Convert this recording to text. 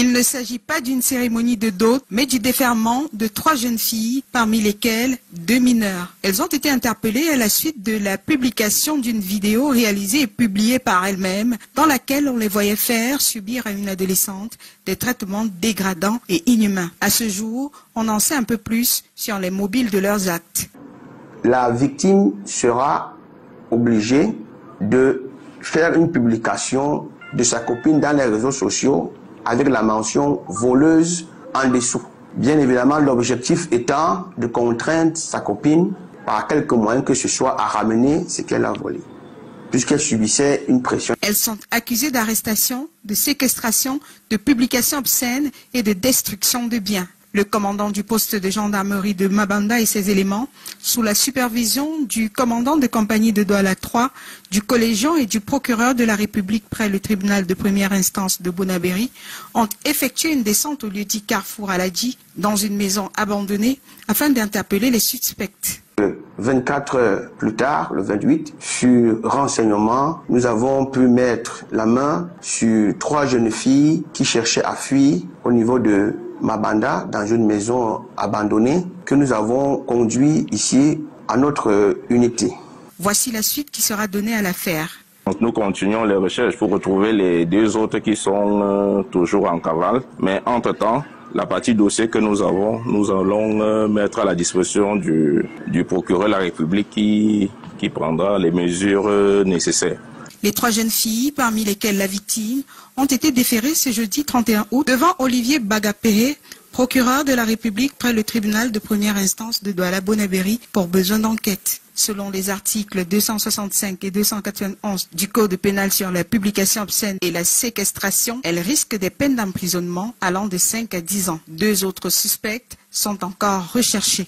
Il ne s'agit pas d'une cérémonie de dot, mais du déferrement de 3 jeunes filles, parmi lesquelles 2 mineurs. Elles ont été interpellées à la suite de la publication d'une vidéo réalisée et publiée par elles-mêmes, dans laquelle on les voyait faire subir à une adolescente des traitements dégradants et inhumains. À ce jour, on en sait un peu plus sur les mobiles de leurs actes. La victime sera obligée de faire une publication de sa copine dans les réseaux sociaux avec la mention voleuse en dessous. Bien évidemment, l'objectif étant de contraindre sa copine par quelques moyens que ce soit à ramener ce qu'elle a volé, puisqu'elle subissait une pression. Elles sont accusées d'arrestation, de séquestration, de publication obscène et de destruction de biens. Le commandant du poste de gendarmerie de Mabanda et ses éléments, sous la supervision du commandant de compagnie de Douala 3, du collégion et du procureur de la République près le tribunal de première instance de Bonabéry, ont effectué une descente au lieu-dit Carrefour Aladji, dans une maison abandonnée, afin d'interpeller les suspects. 24 heures plus tard, le 28, sur renseignement, nous avons pu mettre la main sur 3 jeunes filles qui cherchaient à fuir au niveau de Mabanda, dans une maison abandonnée, que nous avons conduit ici à notre unité. Voici la suite qui sera donnée à l'affaire. Nous continuons les recherches pour retrouver les 2 autres qui sont toujours en cavale, mais entre-temps, la partie dossier que nous avons, nous allons mettre à la disposition du procureur de la République qui prendra les mesures nécessaires. Les 3 jeunes filles, parmi lesquelles la victime, ont été déférées ce jeudi 31 août devant Olivier Bagapéré, procureur de la République près le tribunal de première instance de Douala-Bonabéry pour besoin d'enquête. Selon les articles 265 et 291 du Code pénal sur la publication obscène et la séquestration, elles risquent des peines d'emprisonnement allant de 5 à 10 ans. 2 autres suspects sont encore recherchés.